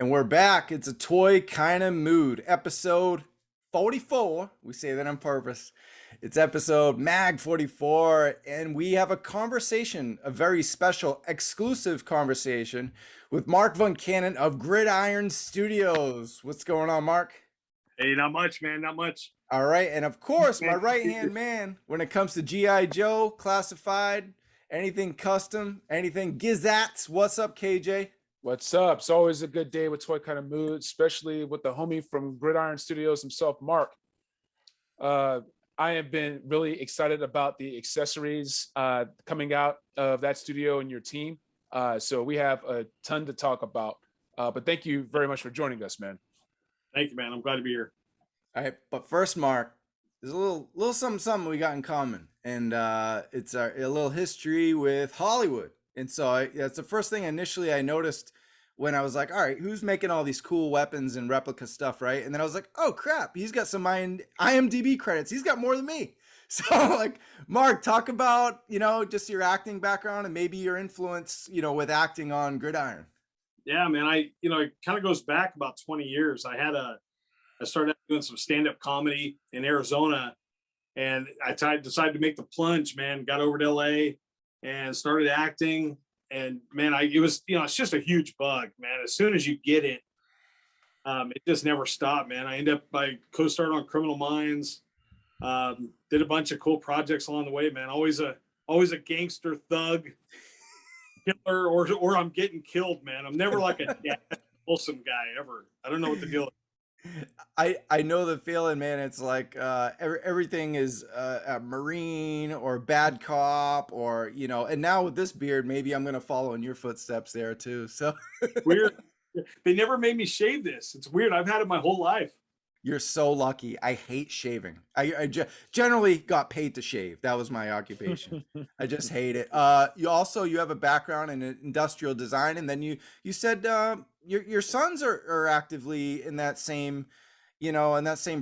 And we're back. It's a toy kind of mood. Episode 44. We say that on purpose. It's episode Mag 44. And we have a conversation, a very special, exclusive conversation with Mark Vuncannon of Gridiron Studios. What's going on, Mark? Hey, not much, man. Not much. All right. And of course, my Man, right hand man when it comes to G.I. Joe, classified, anything custom, anything Gizats. What's up, KJ? What's up? It's always a good day with Toy Kind of Mood, especially with the homie from Gridiron Studios himself, Mark. I have been really excited about the accessories coming out of that studio and your team. So we have a ton to talk about. But thank you very much for joining us, man. Thank you, man. I'm glad to be here. All right, but first, Mark, there's a little something we got in common, and it's a little history with Hollywood. And so that's the first thing initially I noticed when I was like, all right, who's making all these cool weapons and replica stuff, right? And then I was like, oh crap, he's got some IMDb credits. He's got more than me. So like, Mark, talk about just your acting background and maybe your influence with acting on Gridiron. Yeah, man. It kind of goes back about 20 years. I started doing some stand-up comedy in Arizona, and I decided to make the plunge, man. Got over to LA and started acting. And man, it's just a huge bug, man. As soon as you get it, it just never stopped, man. I co-starred on Criminal Minds, did a bunch of cool projects along the way, man. Always a gangster thug, killer, or I'm getting killed, man. I'm never like a wholesome guy ever. I don't know what the deal is. I know the feeling, man. It's like everything is a Marine or bad cop or and now with this beard, maybe I'm gonna follow in your footsteps there too. So Weird. They never made me shave this. It's weird. I've had it my whole life. You're so lucky. I hate shaving. I generally got paid to shave. That was my occupation. I just hate it. You have a background in industrial design, and then you said your sons are actively in that same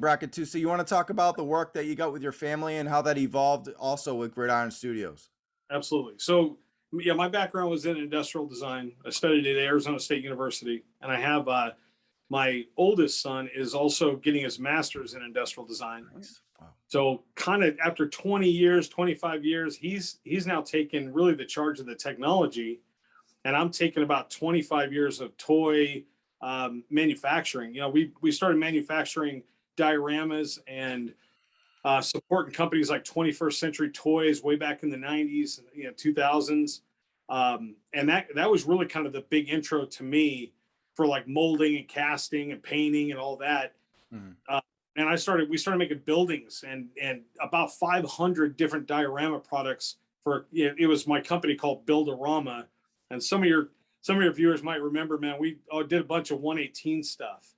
bracket too. So you want to talk about the work that you got with your family and how that evolved also with Gridiron Studios? Absolutely. So yeah, my background was in industrial design. I studied at Arizona State University, and I have my oldest son is also getting his master's in industrial design. Nice. Wow. So kind of after 20 years, 25 years, he's now taken really the charge of the technology. And I'm taking about 25 years of toy manufacturing. We started manufacturing dioramas and supporting companies like 21st Century Toys way back in the 90s, 2000s. And that was really kind of the big intro to me for like molding and casting and painting and all that. Mm-hmm. And we started making buildings and about 500 different diorama products it was my company called Builderama. And some of your viewers might remember, man, we did a bunch of 118 stuff.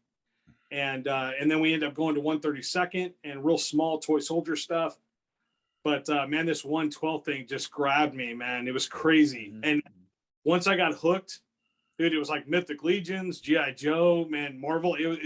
And then we ended up going to 132nd and real small toy soldier stuff. But man, this 112 thing just grabbed me, man. It was crazy. Mm-hmm. And once I got hooked, dude, it was like Mythic Legions, G.I. Joe, man, Marvel. It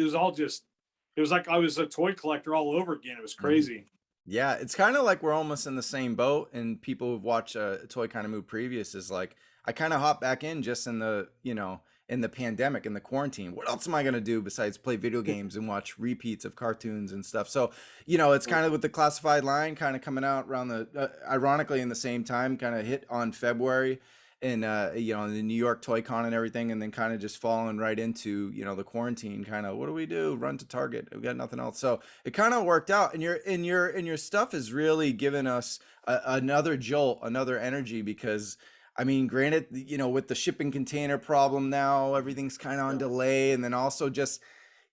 was like I was a toy collector all over again. It was crazy. Yeah, it's kind of like we're almost in the same boat. And people who've watched a Toy Kind of Move previous is like, I kind of hopped back in just in the, in the pandemic, in the quarantine. What else am I going to do besides play video games and watch repeats of cartoons and stuff? So, it's kind of with the classified line kind of coming out around ironically in the same time, kind of hit on February. And the New York Toy Con and everything, and then kind of just falling right into the quarantine. Kind of, what do we do? Run to Target. We got nothing else. So it kind of worked out. And your stuff has really given us another jolt, another energy. Because I mean, granted, with the shipping container problem now, everything's kind of on delay, and then also just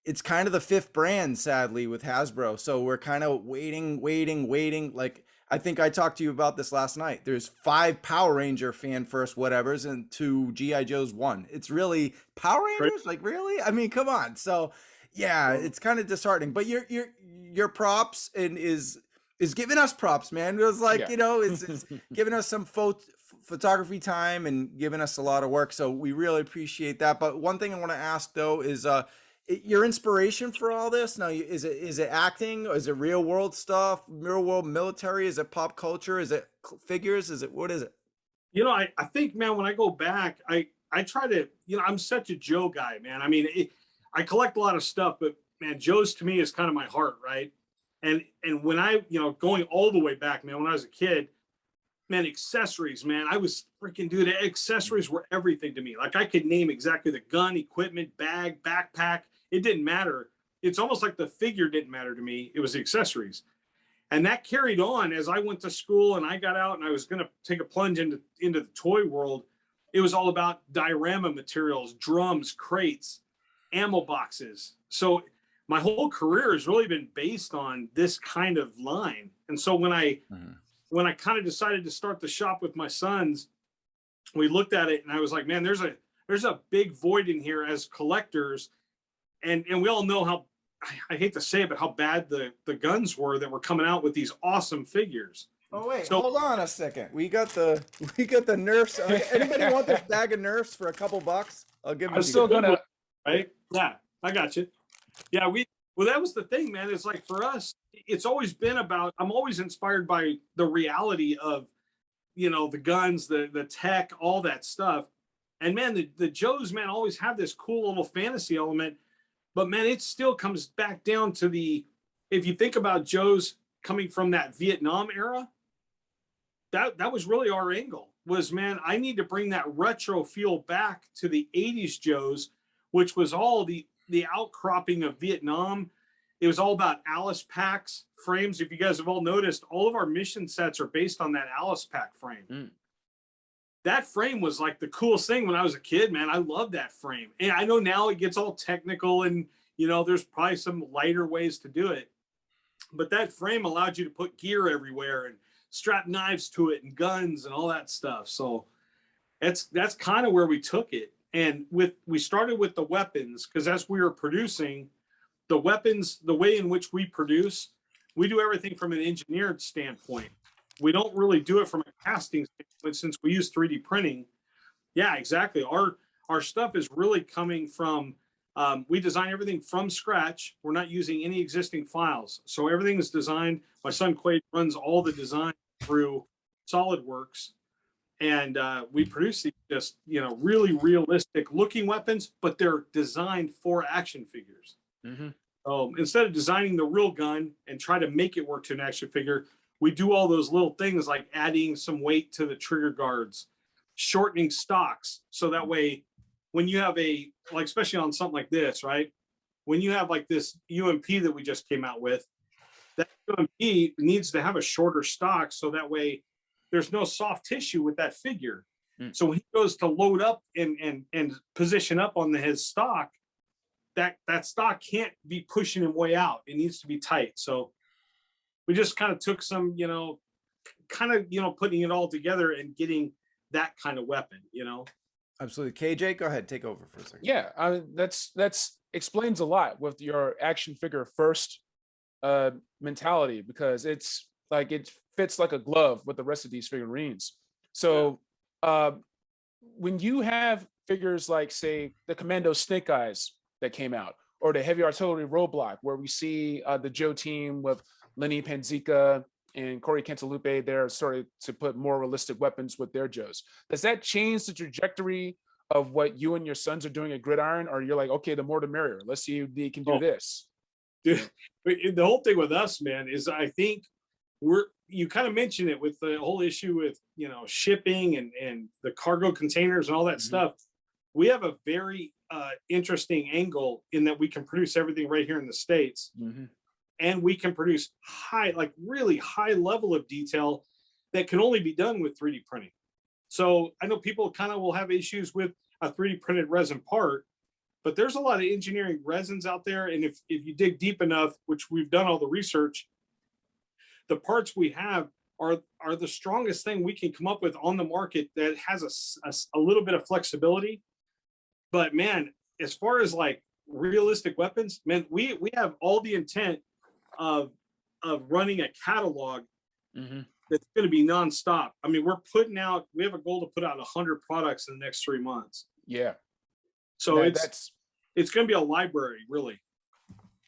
it's kind of the fifth brand, sadly, with Hasbro. So we're kind of waiting. Like, I think I talked to you about this last night. There's 5 Power Ranger fan first whatevers and 2 G.I. Joe's 1. It's really Power Rangers? Like, really? I mean, come on. So yeah, it's kind of disheartening. But your props and is giving us props, man. It was like, it's giving us some photography time and giving us a lot of work. So we really appreciate that. But one thing I want to ask though is your inspiration for all this now, is it acting, or is it real world stuff, real world military, is it pop culture, is it figures, what is it? I think, man, when I go back, I I try to, I'm such a Joe guy, man. I mean, I collect a lot of stuff, but man, Joe's to me is kind of my heart, right? And when I, going all the way back, man, when I was a kid, man, accessories, man, I was freaking, dude, accessories were everything to me. Like I could name exactly the gun, equipment, bag, backpack. It didn't matter. It's almost like the figure didn't matter to me. It was the accessories. And that carried on as I went to school and I got out and I was going to take a plunge into the toy world. It was all about diorama materials, drums, crates, ammo boxes. So my whole career has really been based on this kind of line. And so when I kind of decided to start the shop with my sons, we looked at it and I was like, man, there's a big void in here as collectors. And we all know how, I hate to say it, but how bad the guns were that were coming out with these awesome figures. Oh wait, hold on a second. We got the Nerfs. Anybody want this bag of Nerfs for a couple bucks? I'll give them. I'm still gonna. Right? Yeah, I got you. Yeah, well, that was the thing, man. It's like for us, it's always been about. I'm always inspired by the reality of, the guns, the tech, all that stuff. And man, the Joes, man, always have this cool little fantasy element. But man, it still comes back down to if you think about Joe's coming from that Vietnam era, that was really our angle was, man, I need to bring that retro feel back to the 80s Joe's, which was all the outcropping of Vietnam. It was all about Alice packs, frames. If you guys have all noticed, all of our mission sets are based on that Alice pack frame. That frame was like the coolest thing when I was a kid, man. I loved that frame. And I know now it gets all technical and, there's probably some lighter ways to do it. But that frame allowed you to put gear everywhere and strap knives to it and guns and all that stuff. So that's kind of where we took it. And we started with the weapons because as we were producing the weapons, the way in which we produce, we do everything from an engineered standpoint. We don't really do it from a casting standpoint since we use 3D printing. Yeah, exactly. Our stuff is really coming from, we design everything from scratch. We're not using any existing files. So everything is designed. My son Quade runs all the design through SolidWorks. And we produce these just, really realistic looking weapons, but they're designed for action figures. Instead of designing the real gun and try to make it work to an action figure, we do all those little things like adding some weight to the trigger guards, shortening stocks. So that way, when you have especially on something like this, right? When you have like this UMP that we just came out with, that UMP needs to have a shorter stock. So that way there's no soft tissue with that figure. So when he goes to load up and position up on his stock, that stock can't be pushing him way out. It needs to be tight. So we just kind of took some, putting it all together and getting that kind of weapon, Absolutely. KJ, go ahead, take over for a second. Yeah, I mean, that's explains a lot with your action figure first mentality, because it's like it fits like a glove with the rest of these figurines. So when you have figures like, say, the Commando Snake Eyes that came out, or the Heavy Artillery Roadblock, where we see the Joe team with Lenny Panzica and Corey Cantalupe, they're starting to put more realistic weapons with their Joes. Does that change the trajectory of what you and your sons are doing at Gridiron? Or you're like, okay, the more the merrier. Let's see if they can do this. Dude, the whole thing with us, man, is I think you kind of mentioned it with the whole issue with, shipping and the cargo containers and all that stuff. We have a very interesting angle in that we can produce everything right here in the States. And we can produce really high level of detail that can only be done with 3D printing. So I know people kind of will have issues with a 3D printed resin part, but there's a lot of engineering resins out there. And if you dig deep enough, which we've done all the research, the parts we have are the strongest thing we can come up with on the market that has a little bit of flexibility. But man, as far as like realistic weapons, man, we have all the intent of running a catalog that's going to be nonstop. I mean, we have a goal to put out 100 products in the next 3 months. Yeah. So it's going to be a library, really.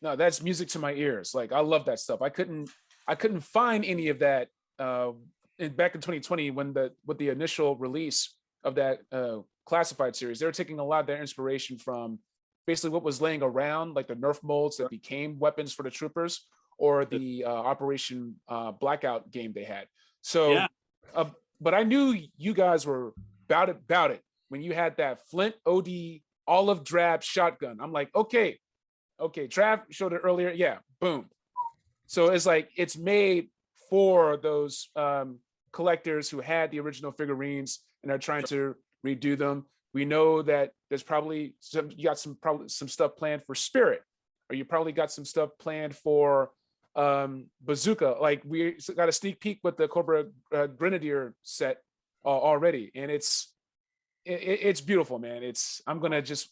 No, that's music to my ears. Like, I love that stuff. I couldn't find any of that back in 2020 with the initial release of that classified series. They're taking a lot of their inspiration from basically what was laying around, like the Nerf molds that became weapons for the troopers, or the Operation Blackout game they had. So, Yeah. but I knew you guys were about it when you had that Flint OD olive drab shotgun. I'm like, okay, Trav showed it earlier. Yeah, boom. So it's like it's made for those collectors who had the original figurines and are trying to redo them. We know that there's probably some stuff planned for Spirit, or you probably got some stuff planned for Bazooka. Like we got a sneak peek with the Cobra Grenadier set already, and it's beautiful, man. I'm gonna just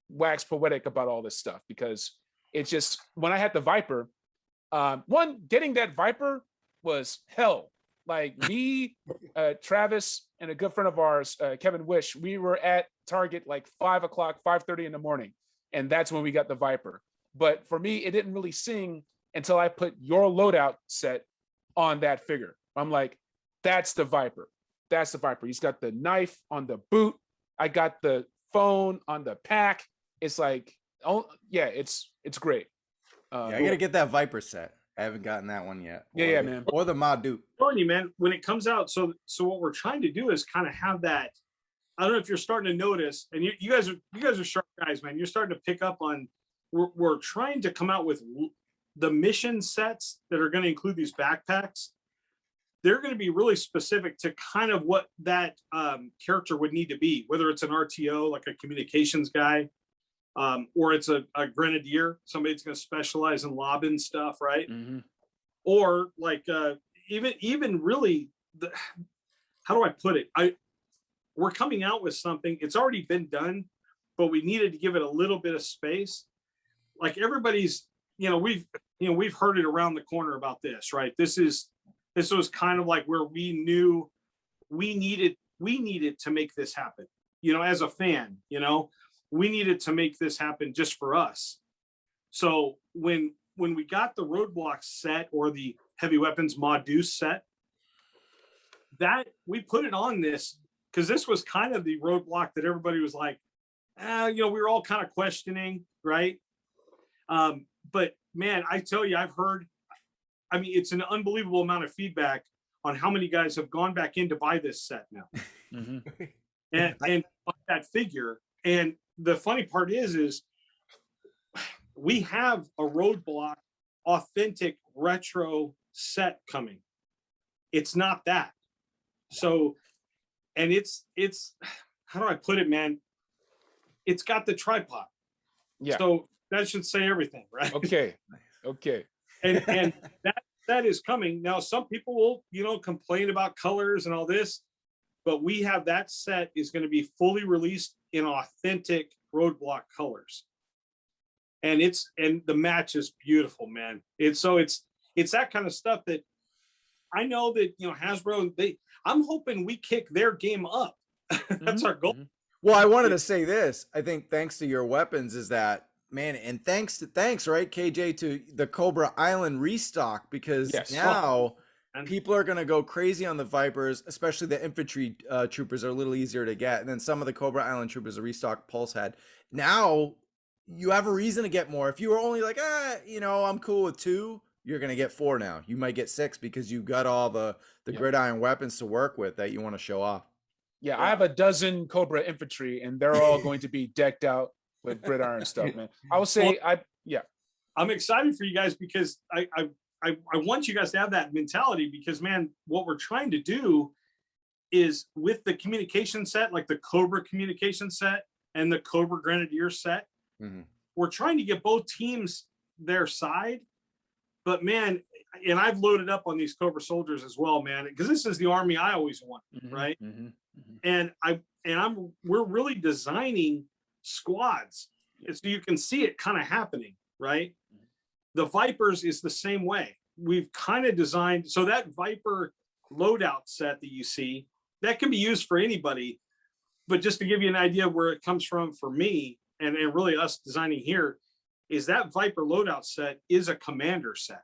wax poetic about all this stuff because it's just, when I had the Viper, getting that Viper was hell. Like me, Travis, and a good friend of ours, Kevin Wish, we were at Target like 5:30 in the morning, and that's when we got the Viper. But for me, it didn't really sing until I put your loadout set on that figure. I'm like, that's the Viper. That's the Viper. He's got the knife on the boot. I got the phone on the pack. It's like, oh yeah, it's great. I gotta get that Viper set. I haven't gotten that one yet. Yeah, man. Or the Ma Duke. I'm telling you, man, when it comes out, so what we're trying to do is kind of have that. I don't know if you're starting to notice, and you guys are sharp guys, man. You're starting to pick up on. We're trying to come out with the mission sets that are going to include these backpacks. They're going to be really specific to kind of what that character would need to be, whether it's an RTO, like a communications guy, or it's a grenadier, somebody that's going to specialize in lobbing stuff, right? Mm-hmm. Or like even really, how do I put it? We're coming out with something. It's already been done, but we needed to give it a little bit of space. Like everybody's, we've heard it around the corner about this, right? This was kind of like where we knew we needed to make this happen. As a fan, we needed to make this happen just for us. So when we got the Roadblock set, or the Heavy Weapons Ma Deuce set, that we put it on this because this was kind of the roadblock that everybody was like, we were all kind of questioning, right? But man, I tell you, it's an unbelievable amount of feedback on how many guys have gone back in to buy this set now. Mm-hmm. and buy that figure. And the funny part is we have a Roadblock authentic retro set coming. It's not that. So, and it's how do I put it, man? It's got the tripod. Yeah. So that should say everything, right? Okay. And that is coming. Now, some people will, complain about colors and all this, but we have that set is going to be fully released in authentic Roadblock colors. And the match is beautiful, man. It's that kind of stuff that I know that, Hasbro, I'm hoping we kick their game up. That's our goal. Well, I wanted to say this. I think thanks to your weapons is that, man, and thanks, right, KJ, to the Cobra Island restock, because now people are going to go crazy on the Vipers, especially the infantry troopers are a little easier to get. And then some of the Cobra Island troopers, the restock Pulse had. Now you have a reason to get more. If you were only like, I'm cool with 2, you're going to get 4 now. You might get 6 because you got all the gridiron weapons to work with that you want to show off. Yeah, I have a dozen Cobra infantry, and they're all going to be decked out with gridiron stuff, man. I will say, I'm excited for you guys because I want you guys to have that mentality because, man, what we're trying to do is with the communication set, like the Cobra communication set and the Cobra Grenadier set, we're trying to get both teams their side. But man, and I've loaded up on these Cobra soldiers as well, man, because this is the army I always wanted, right? And we're really designing squads, so you can see it kind of happening, right? The Vipers is the same way. We've kind of designed so that Viper loadout set that you see, that can be used for anybody. But just to give you an idea of where it comes from for me and really us designing here, is that Viper loadout set is a commander set.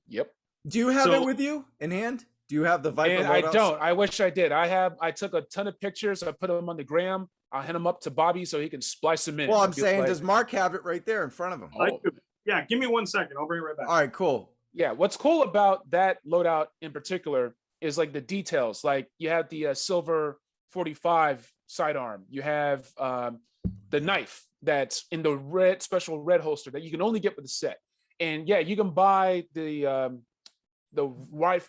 Yep. Do you have it with you in hand? Do you have the Viper And I loadouts? don't. I wish I did. I took a ton of pictures. I put them on the gram. I'll hand them up to Bobby so he can splice them in. Well, I'm saying, does Mark have it right there in front of him? Oh. Yeah, give me 1 second. I'll bring it right back. All right, cool. Yeah, what's cool about that loadout in particular is like the details. Like you have the silver 45 sidearm. You have the knife that's in the special red holster that you can only get with the set. And yeah, you can buy the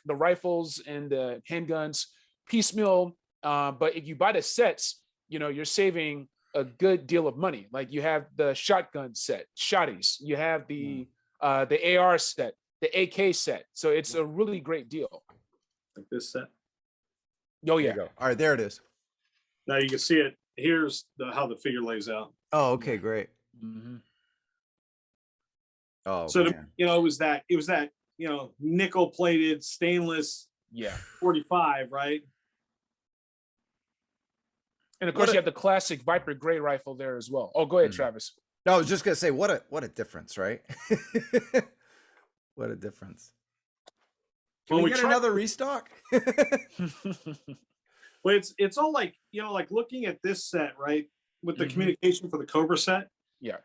rifles and the handguns piecemeal. But if you buy the sets, you're saving a good deal of money. Like you have the shotgun set, shotties. You have the AR set, the AK set. So it's a really great deal. Like this set. Oh yeah. All right, there it is. Now you can see it. Here's how the figure lays out. Oh, okay, great. Mm-hmm. Oh, so man. it was that nickel plated stainless 45, right? And of course, you have the classic Viper Gray rifle there as well. Oh, go ahead, Travis. No, I was just gonna say, what a difference, right? What a difference. Can we get another restock? Well, it's all like looking at this set, right? With the communication for the Cobra set. Yeah.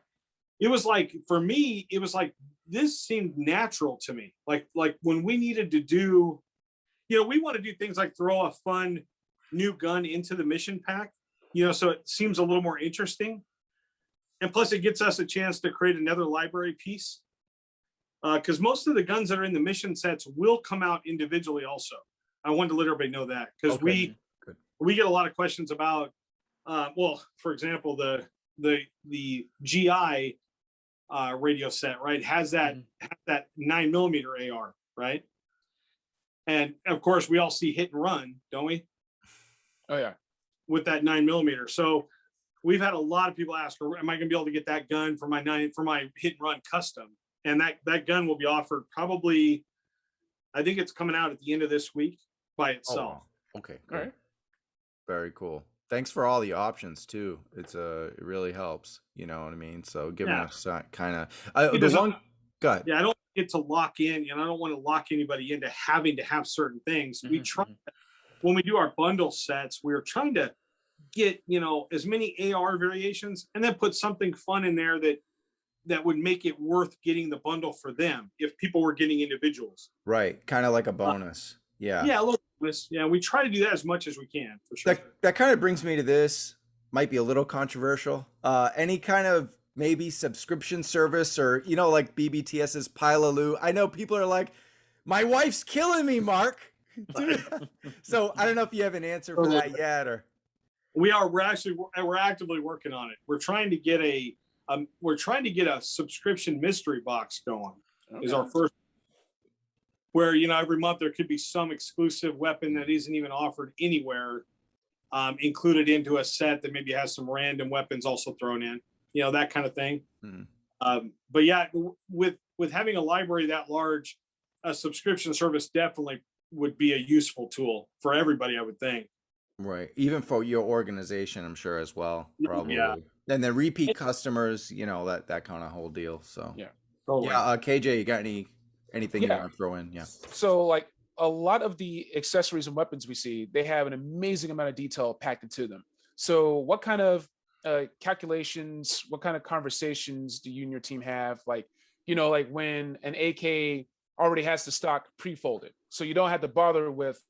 It was like, for me, it was like, this seemed natural to me. Like when we needed to do, we want to do things like throw a fun new gun into the mission pack, so it seems a little more interesting. And plus it gets us a chance to create another library piece. Because most of the guns that are in the mission sets will come out individually also. I wanted to let everybody know that, because we get a lot of questions about, for example, the GI radio set, right, has that 9mm AR, right? And of course we all see hit and run, don't we? Oh yeah. With that 9mm. So we've had a lot of people ask, am I gonna be able to get that gun for my hit and run custom? And that gun will be offered probably, I think it's coming out at the end of this week by itself. Oh, wow. Okay, great. All right. Very cool. Thanks for all the options too. It really helps. You know what I mean? So giving us kind of go ahead. Yeah, I don't get to lock in, I don't want to lock anybody into having to have certain things. We try, when we do our bundle sets, we're trying to get as many AR variations, and then put something fun in there that would make it worth getting the bundle for them if people were getting individuals. Right, kind of like a bonus. Yeah, a little bonus. Yeah, we try to do that as much as we can, for sure. That kind of brings me to this, might be a little controversial. Any kind of maybe subscription service, or like BBTS's Pile of Loot. I know people are like, my wife's killing me, Mark. So I don't know if you have an answer for that yet, or we're actively working on it. We're trying to get a subscription mystery box going. Okay. Is our first, where every month there could be some exclusive weapon that isn't even offered anywhere, included into a set that maybe has some random weapons also thrown in, that kind of thing. But yeah, with having a library that large, a subscription service definitely would be a useful tool for everybody, I would think. Right, even for your organization, I'm sure, as well, probably. Yeah. And then repeat customers, that kind of whole deal. So yeah. KJ, you got anything you want to throw in? Yeah. So like a lot of the accessories and weapons we see, they have an amazing amount of detail packed into them. So what kind of calculations, what kind of conversations do you and your team have? Like, like when an AK already has the stock pre-folded, so you don't have to bother with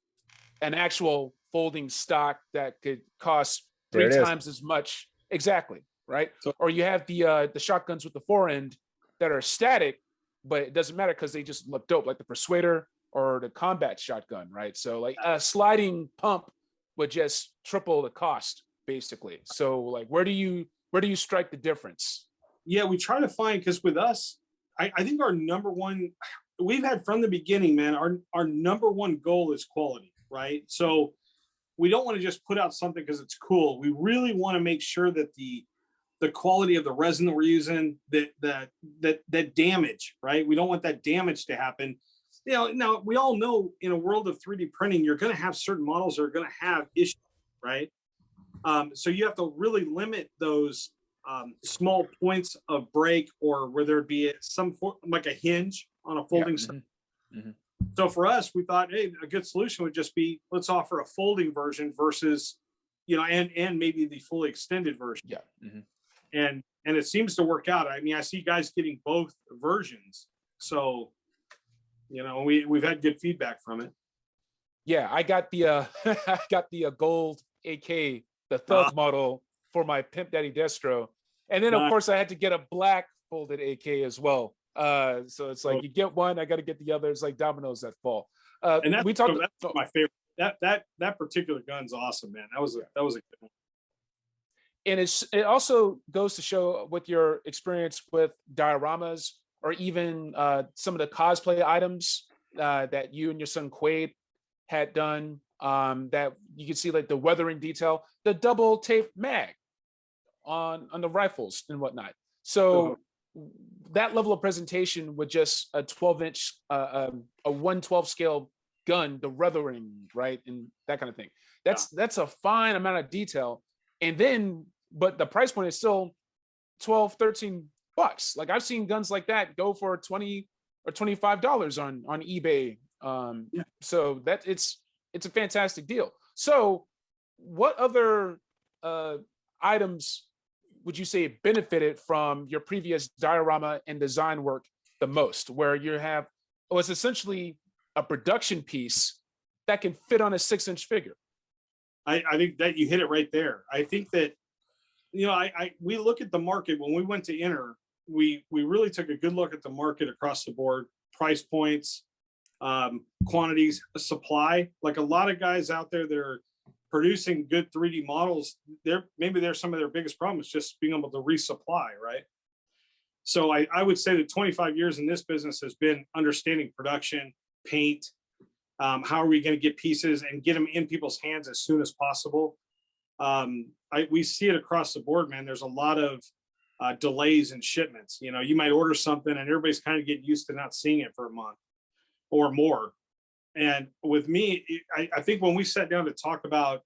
an actual folding stock that could cost 3 times as much. Exactly. Right. So, or you have the shotguns with the forend that are static, but it doesn't matter because they just look dope, like the Persuader or the combat shotgun. Right. So like a sliding pump would just triple the cost, basically. So like, where do you strike the difference? Yeah, we try to find, because with us, I think our number one, we've had from the beginning, man, our number one goal is quality. Right. So we don't want to just put out something because it's cool. We really want to make sure that the quality of the resin that we're using, that damage, right? We don't want that damage to happen. Now we all know in a world of 3D printing, you're going to have certain models that are going to have issues, right? So you have to really limit those small points of break, or where there'd be some like a hinge on a folding. So for us, we thought, hey, a good solution would just be, let's offer a folding version versus, and maybe the fully extended version. Yeah. Mm-hmm. And it seems to work out. I mean, I see guys getting both versions. So, we've had good feedback from it. Yeah, I got the I got the gold AK, the Thug model for my Pimp Daddy Destro, and then of course I had to get a black folded AK as well. So it's like you get one, I got to get the other. It's like dominoes that fall. And we talked. That's my favorite. That particular gun's awesome, man. That was a good one. And it also goes to show with your experience with dioramas or even some of the cosplay items that you and your son Quaid had done, that you can see like the weathering detail, the double tape mag on the rifles and whatnot. So that level of presentation with just a 12-inch, a 1/12 scale gun, the weathering, right, and that kind of thing. That's a fine amount of detail. And then, but the price point is still $12-13. Like I've seen guns like that go for $20 or $25 on eBay. So that it's a fantastic deal. So what other items would you say benefited from your previous diorama and design work the most, where you have, it's essentially a production piece that can fit on a 6-inch figure? I think that you hit it right there. I think that, we look at the market when we went to enter, we really took a good look at the market across the board, price points, quantities, supply. Like a lot of guys out there that are producing good 3D models, maybe some of their biggest problem is just being able to resupply, right? So I would say that 25 years in this business has been understanding production, paint, how are we going to get pieces and get them in people's hands as soon as possible. We see it across the board, man. There's a lot of delays in shipments. You might order something and everybody's kind of getting used to not seeing it for a month or more. And with me, I think when we sat down to talk about,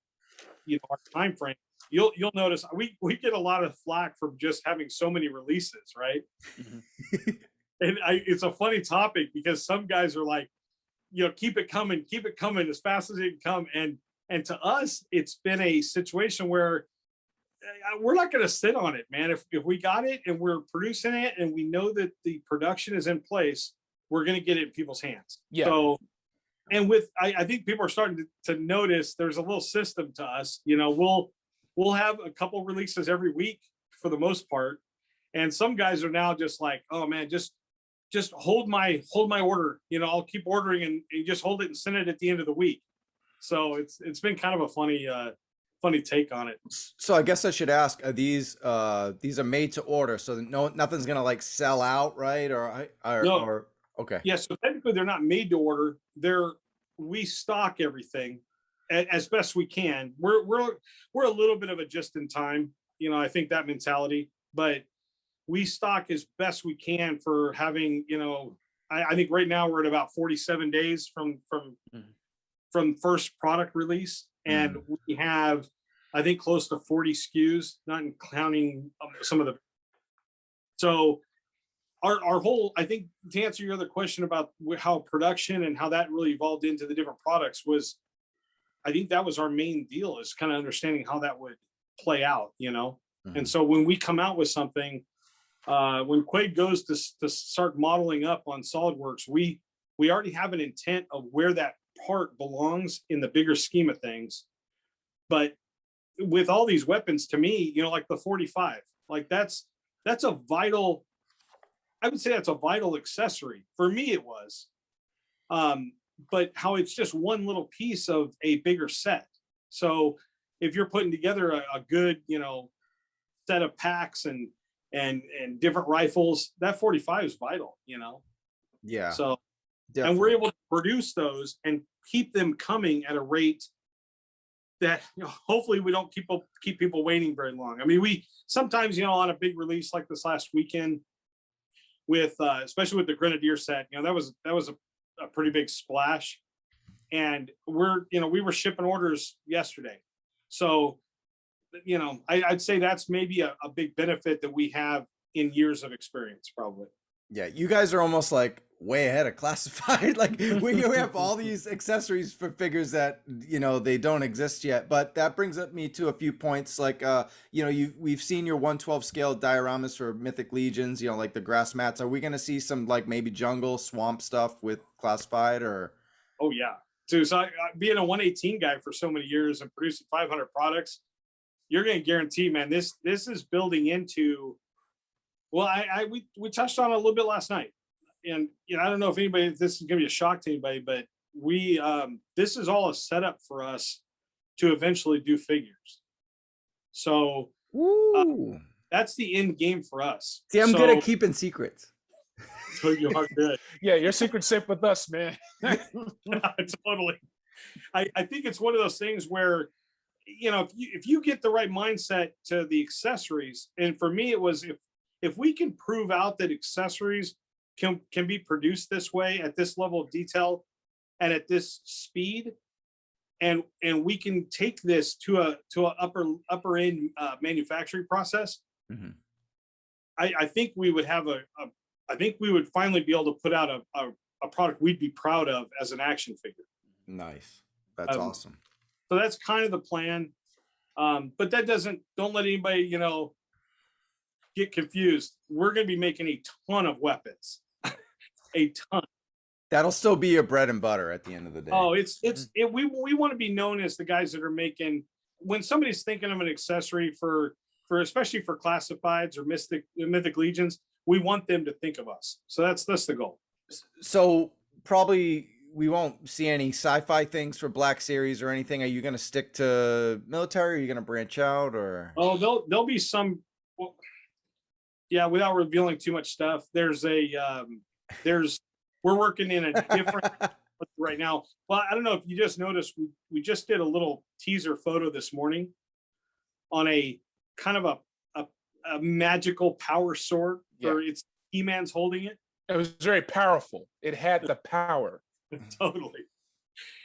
our time frame, you'll notice we get a lot of flack from just having so many releases, right? Mm-hmm. And it's a funny topic because some guys are like, keep it coming as fast as it can come. And to us, it's been a situation where we're not going to sit on it, man. If we got it and we're producing it and we know that the production is in place, we're going to get it in people's hands. Yeah. So, and I think people are starting to notice there's a little system to us. We'll have a couple releases every week for the most part. And some guys are now just like, oh man, just hold my order. I'll keep ordering and you just hold it and send it at the end of the week. So it's been kind of a funny take on it. So I guess I should ask: these are made to order, so nothing's gonna like sell out, right? Or okay. Yeah, so technically they're not made to order. We stock everything as best we can. We're a little bit of a just in time, I think that mentality, but we stock as best we can for having, I think right now we're at about 47 days from first product release. And we have, I think, close to 40 SKUs, not counting some of the. So our whole, I think, to answer your other question about how production and how that really evolved into the different products was, I think that was our main deal, is kind of understanding how that would play out, And so when we come out with something, when Quaid goes to start modeling up on SolidWorks, we already have an intent of where that part belongs in the bigger scheme of things. But with all these weapons, to me, like the 45, like that's a vital, I would say that's a vital accessory. For me, it was. But how it's just one little piece of a bigger set. So if you're putting together a good, set of packs and different rifles, that 45 is vital, Yeah. So, definitely. And we're able to produce those and keep them coming at a rate that, hopefully we don't keep people waiting very long. I mean, we sometimes, on a big release like this last weekend with, especially with the Grenadier set, that was a pretty big splash. And we were shipping orders yesterday. So, I'd say that's maybe a big benefit that we have in years of experience, probably. Yeah, you guys are almost like way ahead of classified. Like we have all these accessories for figures that they don't exist yet. But that brings up me to a few points. Like we've seen your 112 scale dioramas for Mythic Legions. Like the grass mats. Are we going to see some like maybe jungle swamp stuff with classified or? Oh yeah. So being a 118 guy for so many years and producing 500 products, you're going to guarantee, man, this is building into. Well, we touched on it a little bit last night, and I don't know if this is going to be a shock to anybody, but we this is all a setup for us to eventually do figures. So that's the end game for us. See, I'm good at keeping secrets. So you are good. Yeah, your secret's safe with us, man. Totally. I think it's one of those things where, if you get the right mindset to the accessories, and for me, it was if we can prove out that accessories can be produced this way at this level of detail and at this speed, and we can take this to a upper end manufacturing process, mm-hmm. I think we would have I think we would finally be able to put out a product we'd be proud of as an action figure. Nice. That's awesome. So that's kind of the plan. But that don't let anybody, get confused. We're going to be making a ton of weapons, a ton. That'll still be your bread and butter at the end of the day. Oh, we want to be known as the guys that are making, when somebody's thinking of an accessory for especially for classifieds or mythic legions, we want them to think of us. So that's the goal. So probably we won't see any sci-fi things for Black Series or anything. Are you going to stick to military? Or are you going to branch out or? Oh, there'll be some. Well, yeah, without revealing too much stuff, we're working in a different right now. Well, I don't know if you just noticed, we just did a little teaser photo this morning on a kind of a magical power sword, where it's He-Man's holding it. It was very powerful. It had the power. Totally.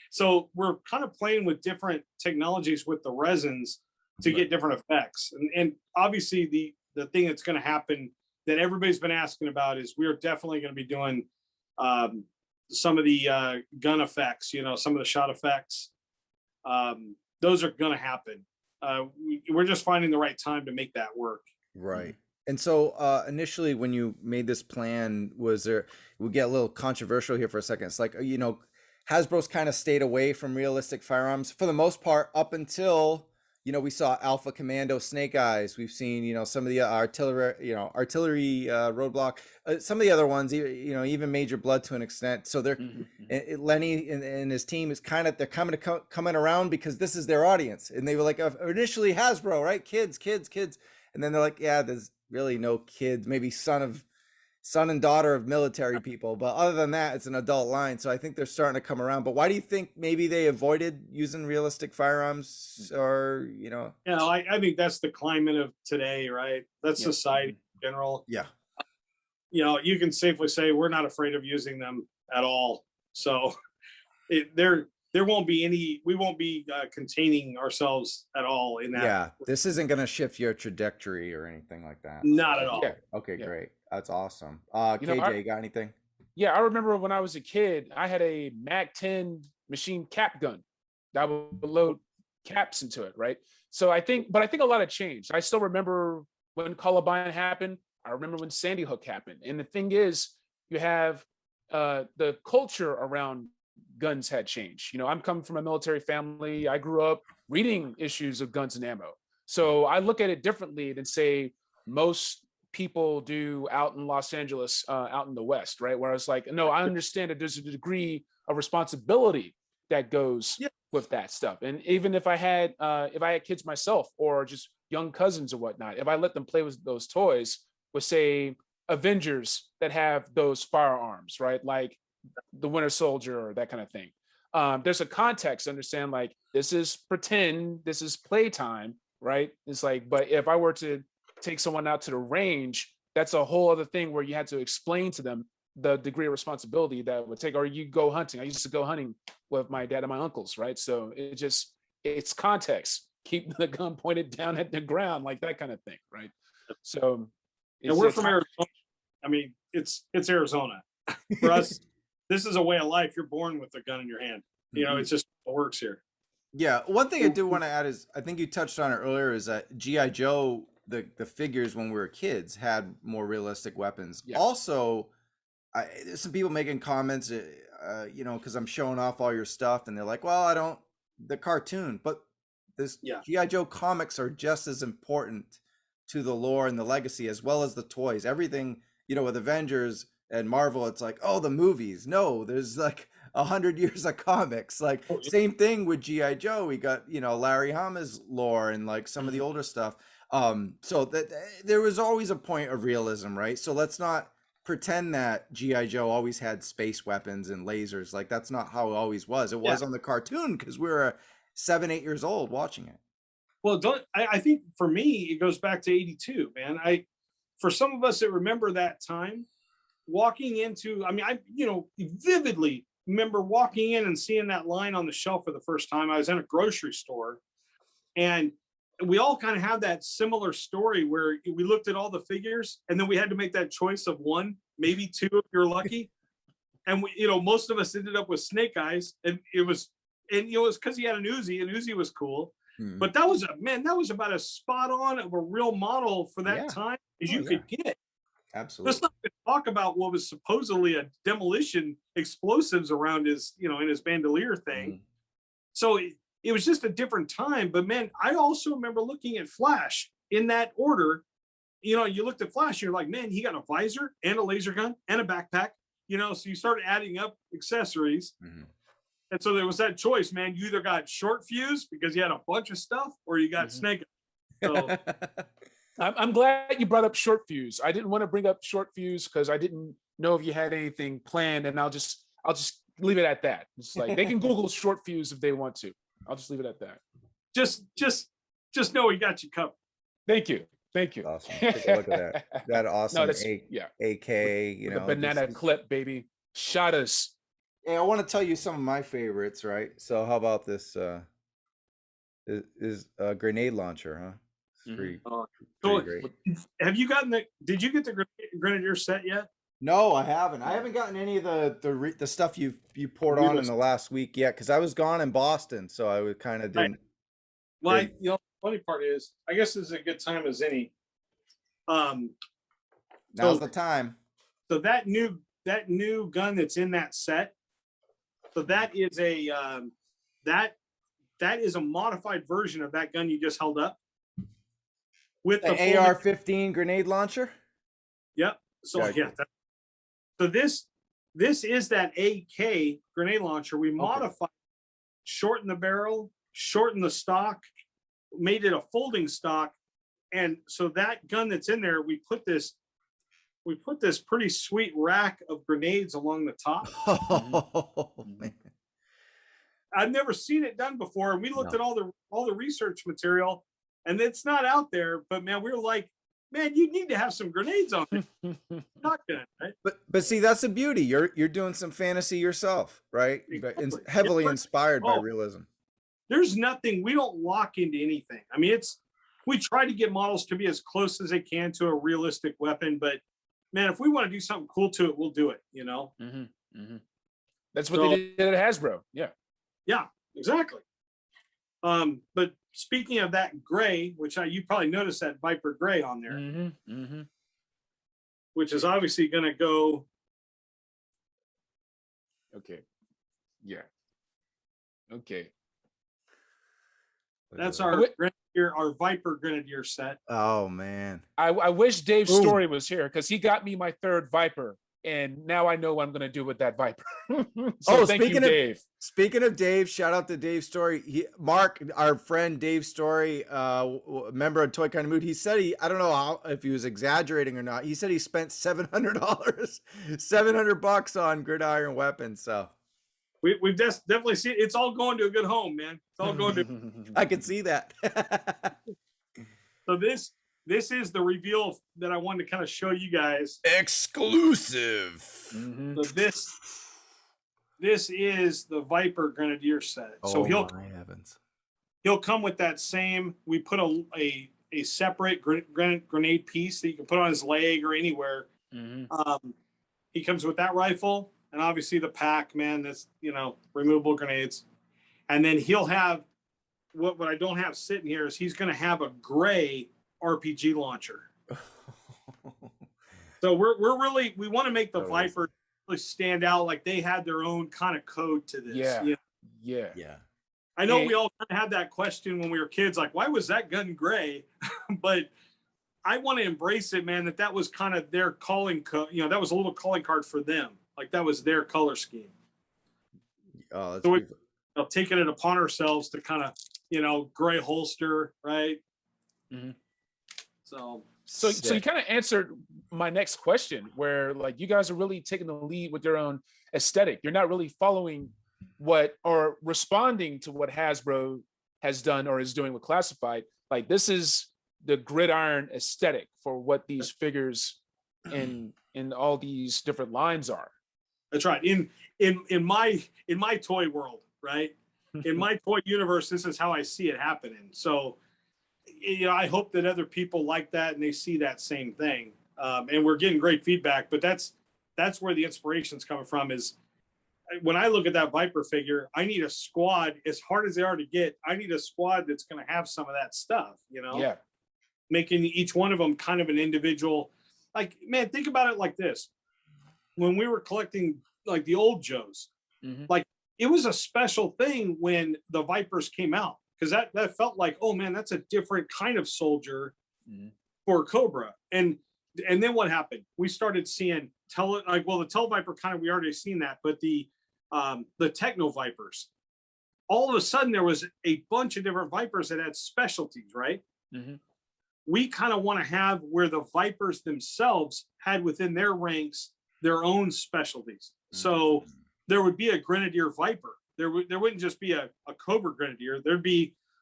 So we're kind of playing with different technologies with the resins to get different effects. And obviously the thing that's going to happen that everybody's been asking about is we are definitely going to be doing some of the gun effects, some of the shot effects. Those are going to happen. We're just finding the right time to make that work. Right. And so initially when you made this plan, we get a little controversial here for a second. It's like, Hasbro's kind of stayed away from realistic firearms for the most part up until, we saw Alpha Commando Snake Eyes. We've seen, some of the artillery roadblock, some of the other ones, even Major Blood to an extent. So they're Lenny and his team is they're coming around because this is their audience. And they were like initially Hasbro, right? Kids. And then they're like, yeah, there's really no kids, maybe son and daughter of military people, but other than that it's an adult line. So I think they're starting to come around. But why do you think maybe they avoided using realistic firearms? Or I think that's the climate of today, right? That's society in general. You can safely say we're not afraid of using them at all. So there won't be any, we won't be containing ourselves at all in that. Yeah, this isn't going to shift your trajectory or anything like that. Not at all. Yeah. Okay, great. That's awesome. KJ, you got anything? Yeah, I remember when I was a kid, I had a Mag-10 machine cap gun that would load caps into it, right? So I think a lot of changed. I still remember when Columbine happened. I remember when Sandy Hook happened. And the thing is, you have the culture around guns had changed. I'm coming from a military family. I grew up reading issues of Guns and Ammo. So I look at it differently than say most people do out in Los Angeles, out in the West, right? Where I was like, no, I understand that there's a degree of responsibility that goes with that stuff. And even if I had kids myself or just young cousins or whatnot, if I let them play with those toys with say Avengers that have those firearms, right? Like the Winter Soldier or that kind of thing. There's a context to understand, like, this is pretend, this is playtime, right? It's like, but if I were to take someone out to the range, that's a whole other thing where you had to explain to them the degree of responsibility that would take. Or you go hunting. I used to go hunting with my dad and my uncles, right? So it's context. Keep the gun pointed down at the ground, like that kind of thing, right? So we're from Arizona. I mean, it's Arizona. For us, this is a way of life. You're born with a gun in your hand. You know, it's just what works here. Yeah, one thing I do want to add is I think you touched on it earlier is that GI Joe, the figures when we were kids had more realistic weapons. Yeah. Also, there's some people making comments, you know, because I'm showing off all your stuff, and they're like, "Well, I don't the cartoon," but this GI Joe comics are just as important to the lore and the legacy as well as the toys. Everything, you know, with Avengers and Marvel, it's like, oh, the movies. No, there's like 100 years of comics. Like same thing with GI Joe. We got, you know, Larry Hama's lore and like some of the older stuff. So that there was always a point of realism, right? So let's not pretend that GI Joe always had space weapons and lasers. Like that's not how it always was. It was on the cartoon because we were 7, 8 years old watching it. Well, I think for me it goes back to '82, man. For some of us that remember that time, walking into, I mean, I vividly remember walking in and seeing that line on the shelf for the first time. I was in a grocery store, and we all kind of have that similar story where we looked at all the figures, and then we had to make that choice of one, maybe two if you're lucky. And we, most of us ended up with Snake Eyes, and it was because he had an Uzi, and Uzi was cool. But that was about as spot on of a real model for that time as you could get. Absolutely. Let's not talk about what was supposedly a demolition explosives around his, in his bandolier thing. So it was just a different time. But man, I also remember looking at Flash in that order. You looked at Flash, you're like, man, he got a visor and a laser gun and a backpack. So you started adding up accessories. And so there was that choice, man. You either got short fuse because you had a bunch of stuff, or you got Snake. So I'm glad you brought up short fuse. I didn't want to bring up short fuse because I didn't know if you had anything planned, and I'll just leave it at that. It's like they can Google short fuse if they want to. I'll just leave it at that. Just know we got you covered. Thank you. Awesome. Take a look at that. That awesome AK, the banana clip, baby. Shot us. Hey, I want to tell you some of my favorites, right? So how about this? Is a grenade launcher, huh? It's pretty great. Did you get the Grenadier set yet? No, I haven't. I haven't gotten any of the stuff you poured on in the last week yet, because I was gone in Boston, so I would kind of didn't. Well, the funny part is, I guess this is a good time as any. Now's the time. So that new gun that's in that set. So that is a modified version of that gun you just held up with the AR-15 grenade launcher. Yep. So so this is that AK grenade launcher. We modified, shortened the barrel, shortened the stock, made it a folding stock, and so that gun that's in there, we put this pretty sweet rack of grenades along the top. Oh, man. I've never seen it done before. And we looked at all the research material, and it's not out there, but man, we were like, man, you need to have some grenades on it. Shotgun, right? But see, that's the beauty. You're doing some fantasy yourself, right? Exactly. Heavily inspired by realism. There's nothing, we don't lock into anything. I mean, we try to get models to be as close as they can to a realistic weapon, but man, if we want to do something cool to it, we'll do it, That's what they did at Hasbro. Yeah, exactly. But speaking of that gray, which you probably noticed that Viper gray on there, which is obviously going to go. Okay. Yeah. Okay. That's our Viper Grenadier set. Oh man. I wish Dave's story was here, because he got me my third Viper, and now I know what I'm going to do with that Viper. So thank you, Dave. Speaking of Dave, shout out to Dave's story. Mark, our friend Dave Story, member of Toy Kind of Mood, he said I don't know if he was exaggerating or not. He said he spent $700, $700 on Gridiron weapons. So we've definitely seen it's all going to a good home, man. It's all going to. I can see that. So this is the reveal that I wanted to kind of show you guys. Exclusive. So this is the Viper Grenadier set. So he'll come with that same. We put a separate grenade piece that you can put on his leg or anywhere He comes with that rifle, and obviously the pack, man. That's removable grenades, and then he'll have what I don't have sitting here is he's going to have a gray RPG launcher. So we want to make the Viper really stand out, like they had their own kind of code to this. Yeah. I know we all kind of had that question when we were kids, like, why was that gun gray? But I want to embrace it, man, that was kind of their calling code. That was a little calling card for them. Like that was their color scheme. Oh, that's so we're taking it upon ourselves to kind of, gray holster, right? Mm-hmm. So you kind of answered my next question, where like you guys are really taking the lead with your own aesthetic. You're not really following or responding to what Hasbro has done or is doing with Classified. Like this is the Gridiron aesthetic for what these figures in all these different lines are. That's right. In my toy world, right? In my toy universe, this is how I see it happening. So, I hope that other people like that and they see that same thing. And we're getting great feedback. But that's where the inspiration's coming from. Is when I look at that Viper figure, I need a squad. As hard as they are to get, I need a squad that's going to have some of that stuff. Yeah. Making each one of them kind of an individual. Like, man, think about it like this. When we were collecting like the old Joes, like it was a special thing when the Vipers came out, because that felt like, oh man, that's a different kind of soldier for Cobra. And then what happened? We started seeing the Tele Viper kind of, we already seen that, but the Techno Vipers, all of a sudden there was a bunch of different Vipers that had specialties, right? We kind of want to have where the Vipers themselves had within their ranks their own specialties. So there would be a Grenadier Viper. There wouldn't just be a Cobra Grenadier.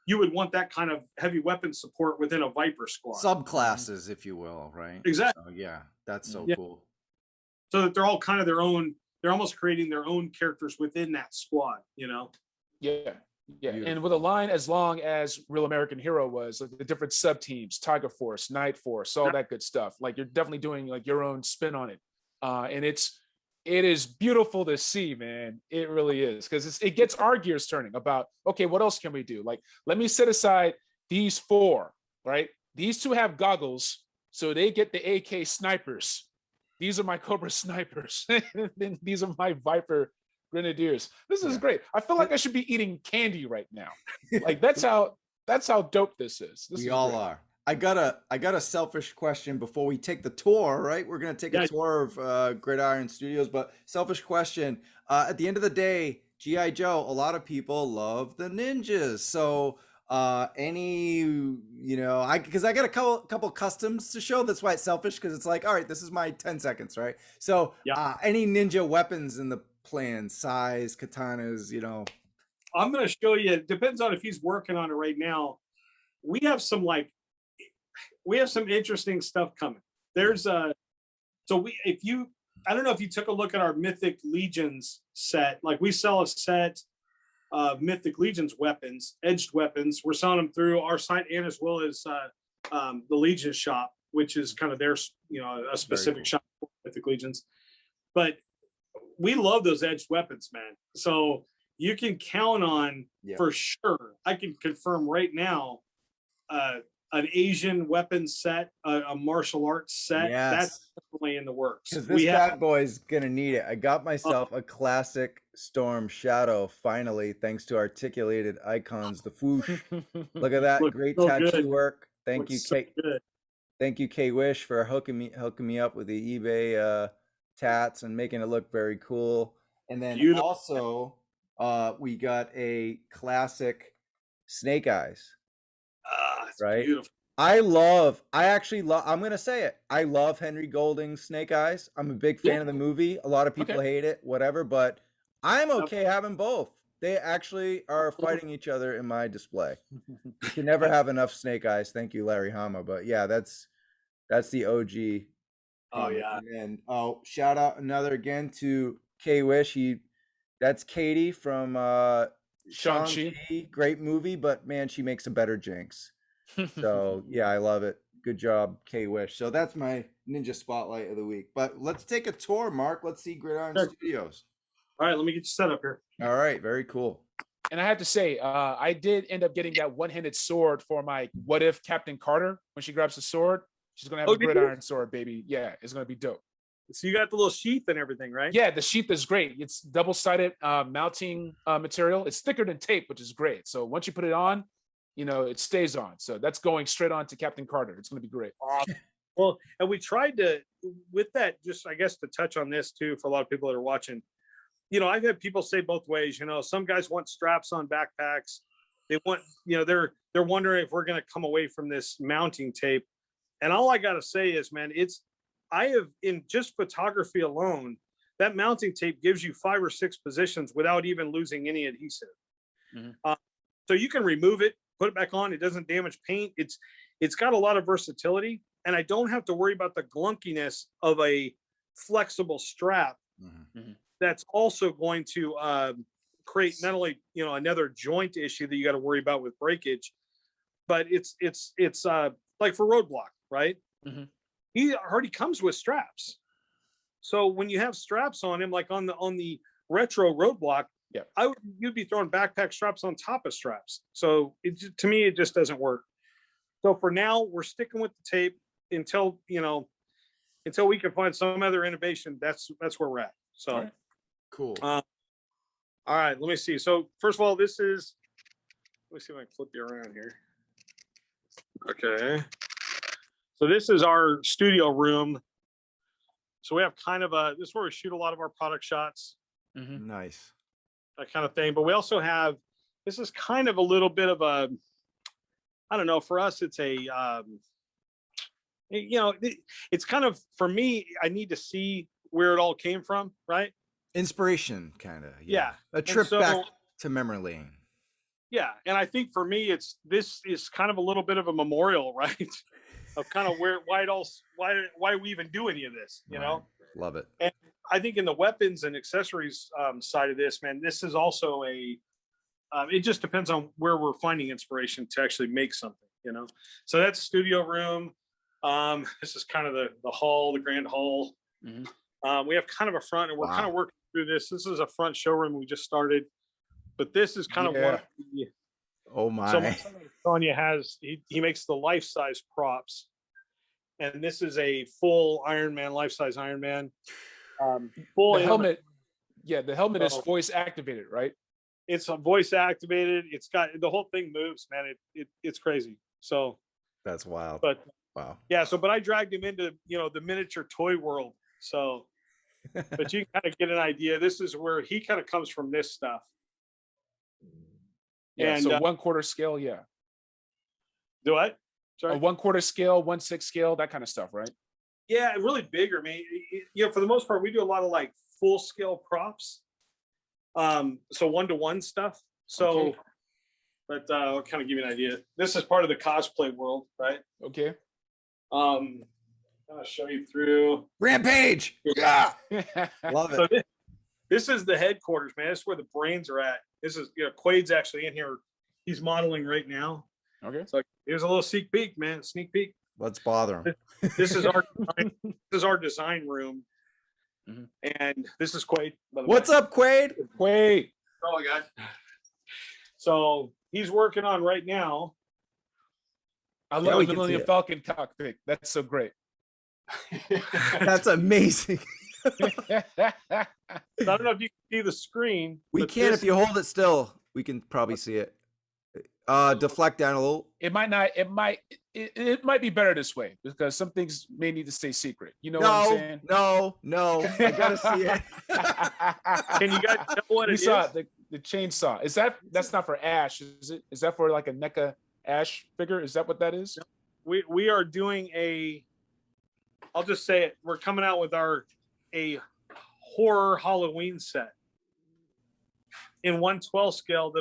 You would want that kind of heavy weapon support within a Viper squad. Subclasses, if you will, right? Exactly. So, yeah, that's so cool. So that they're all kind of their own. They're almost creating their own characters within that squad. Yeah. Beautiful. And with a line as long as Real American Hero was, like the different sub teams, Tiger Force, Night Force, all that good stuff. Like you're definitely doing like your own spin on it, and it is beautiful to see, man. It really is, because it gets our gears turning about, okay, what else can we do? Like, let me set aside these four, right? These two have goggles, so they get the AK snipers. These are my Cobra snipers. Then these are my Viper Grenadiers. This is great. I feel like I should be eating candy right now. Like that's how dope this is. We all are. I got a selfish question before we take the tour, right? We're gonna take a tour of Gridiron Studios, but selfish question. At the end of the day, G.I. Joe, a lot of people love the ninjas. So because I got a couple customs to show. That's why it's selfish, because it's like, all right, this is my 10 seconds, right? So any ninja weapons in the plan, size, katanas, I'm going to show you. It depends on if he's working on it right now. We have some interesting stuff coming. There's I don't know if you took a look at our Mythic Legions set. Like, we sell a set of Mythic Legions weapons, edged weapons. We're selling them through our site, and as well as the Legion shop, which is kind of their a specific shop for Mythic Legions. But we love those edged weapons, man. So you can count on for sure. I can confirm right now, an Asian weapon set, a martial arts set. Yes. That's definitely in the works. Because this bad boy's gonna need it. I got myself a classic Storm Shadow finally, thanks to articulated icons. The whoosh. Look at that great tattoo work. Thank you, Kate. Thank you, K-Wish, for hooking me up with the eBay tats and making it look very cool. And then also, we got a classic Snake Eyes. Right? Beautiful. I'm gonna say it. I love Henry Golding's Snake Eyes. I'm a big fan of the movie. A lot of people hate it, whatever, but I'm okay having both. They actually are fighting each other in my display. You can never have enough Snake Eyes. Thank you, Larry Hama. But yeah, that's the OG. Oh yeah. And shout out again to K-Wish. That's Katie from Shang-Chi. Great movie, but man, she makes a better Jinx. So yeah, I love it. Good job, K-Wish. So that's my ninja spotlight of the week. But let's take a tour, Mark. Let's see Gridiron Sure. Studios. All right, let me get you set up here. All right, very cool. And I have to say, I did end up getting that one-handed sword for my what if Captain Carter. When she grabs the sword, she's gonna have a gridiron sword, baby. Yeah, it's gonna be dope. So you got the little sheath and everything, right? Yeah, the sheath is great. It's double-sided mounting material. It's thicker than tape, which is great. So once you put it on, it stays on. So that's going straight on to Captain Carter. It's gonna be great. Well, and we tried to, with that, just I guess to touch on this too, for a lot of people that are watching. I've had people say both ways. Some guys want straps on backpacks. They want, they're wondering if we're going to come away from this mounting tape. And all I got to say is, man, I have, in just photography alone, that mounting tape gives you 5 or 6 positions without even losing any adhesive. Mm-hmm. So you can remove it, put it back on. It doesn't damage paint. It's got a lot of versatility, and I don't have to worry about the glunkiness of a flexible strap. Mm-hmm. That's also going to create not only another joint issue that you got to worry about with breakage, but it's like for roadblock, right? Mm-hmm. He already comes with straps, so when you have straps on him, like on the retro roadblock, yeah, you'd be throwing backpack straps on top of straps. So to me, it just doesn't work. So for now, we're sticking with the tape until we can find some other innovation. That's where we're at. So. All right. Cool. All right, let me see. So first of all, let me see if I can flip you around here. Okay. So this is our studio room. So we have kind of this is where we shoot a lot of our product shots. Mm-hmm. Nice. That kind of thing. But we also have, this is kind of a little bit of a, I don't know, for us, it's it's kind of, for me, I need to see where it all came from, right? Inspiration, kind of. Yeah. A trip back to memory lane. Yeah, and I think for me, this is kind of a little bit of a memorial, right? Of kind of why we even do any of this, Right. Love it. And I think in the weapons and accessories side of this, man, this is also it just depends on where we're finding inspiration to actually make something, So that's studio room. This is kind of the hall, the grand hall. Mm-hmm. We have kind of a front, and we're kind of working through this. This is a front showroom we just started, but this is kind of one of the, oh my. So Sonia he makes the life-size props, and this is a full Iron Man, life-size Iron Man. The helmet. Yeah, the helmet is voice activated, right? It's voice activated. It's got, the whole thing moves, man. It's crazy. So that's wild. But wow. Yeah. So, but I dragged him into the miniature toy world. So, but you can kind of get an idea. This is where he kind of comes from, this stuff. Yeah. And, so 1/4 scale. Yeah. Do what? Sorry. A 1/4 scale, 1/6 scale, that kind of stuff, right? Yeah, really bigger. I mean, for the most part, we do a lot of like full scale props. So 1-to-1 stuff. So, okay. But I'll kind of give you an idea. This is part of the cosplay world, right? Okay. I'll show you through. Rampage. Yeah. Love it. So this is the headquarters, man. This is where the brains are at. This is, Quaid's actually in here. He's modeling right now. Okay. So here's a little sneak peek, man. Sneak peek. Let's bother him. This is our design room. Mm-hmm. And this is Quaid. What's up, Quaid? Quaid. Oh, guys. So he's working on right now. I love the Millennium Falcon cockpit. That's so great. That's amazing. I don't know if you can see the screen. We can if you hold it still. We can probably see it. Deflect down a little. It might not. It might be better this way because some things may need to stay secret. You know what I'm saying? No. I gotta see it. Can you guys tell what it is? Saw it, the chainsaw. That's not for Ash, is it? Is that for like a NECA Ash figure? Is that what that is? We are doing I'll just say it. We're coming out with a horror Halloween set in 1/12 scale.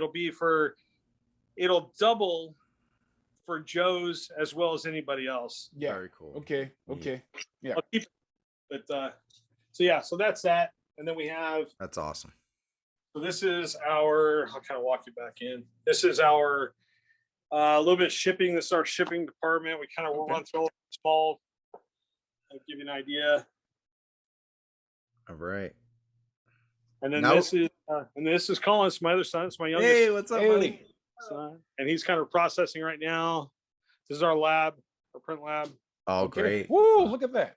It'll double for Joe's as well as anybody else. Yeah. Very cool. Okay. Yeah. I'll keep it, but so that's that. And then we have, that's awesome. So this is I'll kind of walk you back in. This is our A little bit of shipping. This is our shipping department. We kind of will run through small. I'll give you an idea. All right. And then Now- this is Colin. It's my other son. It's my youngest. Hey, what's up, buddy? Son. And he's kind of processing right now. This is our lab, our print lab. Oh, Okay. great. Woo, look at that.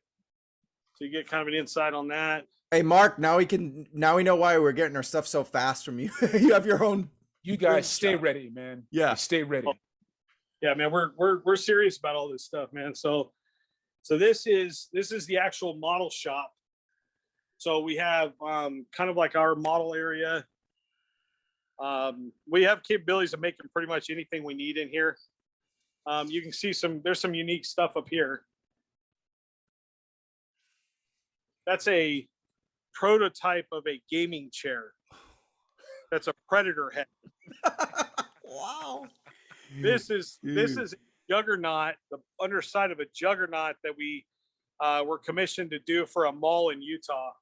So you get kind of an insight on that. Hey, Mark, now we know why we're getting our stuff so fast from you. You have your own. You guys stay ready, man. Yeah. Stay ready. Yeah, man, we're serious about all this stuff, man. So this is the actual model shop. So we have kind of like our model area. We have capabilities of making pretty much anything we need in here. You can see there's some unique stuff up here. That's a prototype of a gaming chair. That's a Predator head. Wow. This is a juggernaut, the underside of a juggernaut that we were commissioned to do for a mall in Utah.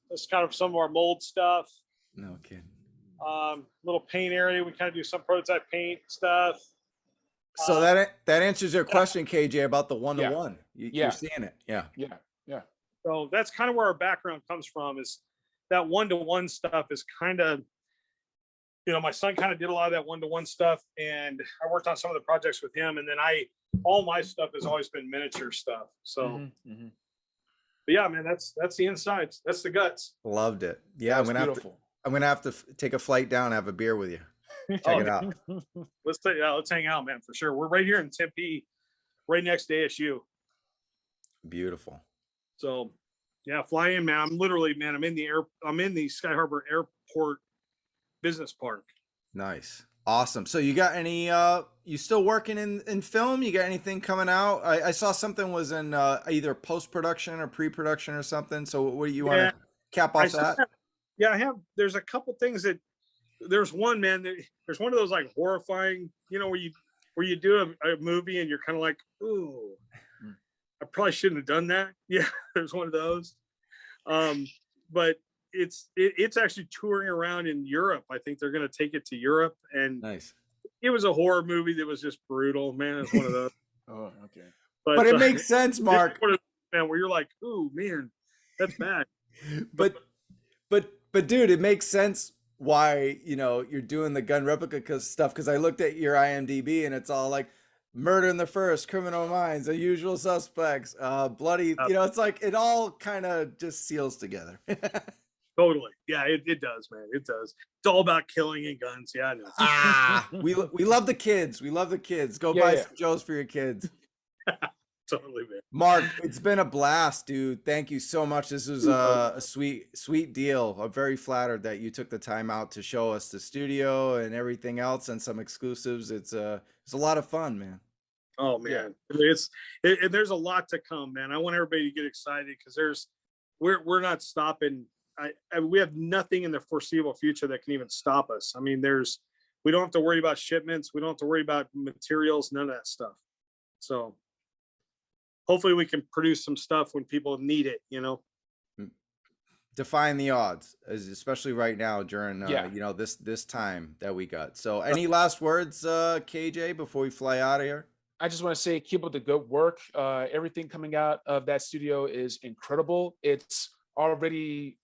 That's kind of some of our mold stuff. No kidding. Little paint area. We kind of do some prototype paint stuff. So that answers your question, KJ, about the 1-to-1. You're seeing it. Yeah. Yeah. So that's kind of where our background comes from, is that 1-to-1 stuff is kind of, my son kind of did a lot of that 1-to-1 stuff, and I worked on some of the projects with him. And then all my stuff has always been miniature stuff. So, but yeah, man, that's the insides. That's the guts. Loved it. Yeah. I'm going to have to take a flight down and have a beer with you. Check it out. Let's hang out, man, for sure. We're right here in Tempe, right next to ASU. Beautiful. So yeah, fly in, man. I'm in the Sky Harbor Airport Business Park. Nice. Awesome. So you got any you still working in film? You got anything coming out? I saw something was in either post-production or pre-production or something. So what do you want to cap off that? I have. There's a couple things that there's one, man. There's one of those like horrifying, where you do a movie and you're kind of like, ooh, I probably shouldn't have done that. Yeah, there's one of those. But it's actually touring around in Europe. I think they're going to take it to Europe, and nice. It was a horror movie that was just brutal, man. It's one of those. Oh, okay. But it makes sense, Mark. Man, where you're like, ooh, man, that's bad. But dude, it makes sense why you're doing the gun replica stuff, because I looked at your IMDb and it's all like Murder in the First, Criminal Minds, The Usual Suspects, Bloody. It's like it all kind of just seals together. Totally. Yeah, it does, man. It does. It's all about killing and guns. Yeah, I know. We love the kids. We love the kids. Go buy some Joes for your kids. Totally, man. Mark, it's been a blast, dude. Thank you so much. This was a sweet deal. I'm very flattered that you took the time out to show us the studio and everything else and some exclusives. It's a lot of fun, man. Oh man, there's a lot to come, man. I want everybody to get excited because we're not stopping. We have nothing in the foreseeable future that can even stop us. I mean, we don't have to worry about shipments. We don't have to worry about materials, none of that stuff. So hopefully we can produce some stuff when people need it, Defying the odds, especially right now during, this time that we got. So any last words, KJ, before we fly out of here? I just want to say, keep up the good work. Everything coming out of that studio is incredible. It's already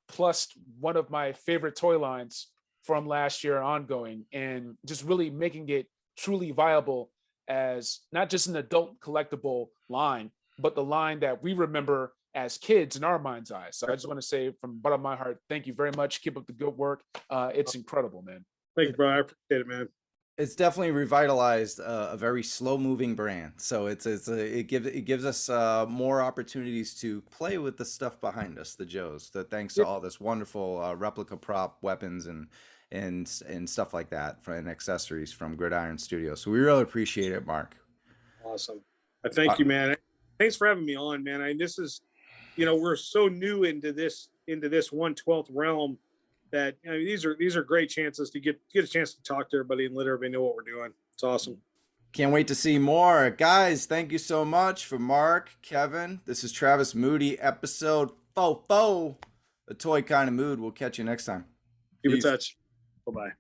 plus one of my favorite toy lines from last year ongoing, and just really making it truly viable as not just an adult collectible line, but the line that we remember as kids in our mind's eyes. So I just want to say from the bottom of my heart, thank you very much. Keep up the good work. It's incredible, man. Thank you, bro. I appreciate it, man. It's definitely revitalized a very slow moving brand. So it gives us more opportunities to play with the stuff behind us, the Joes, thanks to all this wonderful replica prop weapons and stuff like that and accessories from Gridiron Studios. So we really appreciate it, Mark. Awesome. I thank you, man. Thanks for having me on, man. This is, we're so new into this 1/12 realm that these are great chances to get a chance to talk to everybody and let everybody know what we're doing. It's awesome. Can't wait to see more. Guys, thank you so much. For Mark, Kevin, this is Travis Moody, episode 44, A Toy Kind of Mood. We'll catch you next time. Keep in touch. Bye-bye.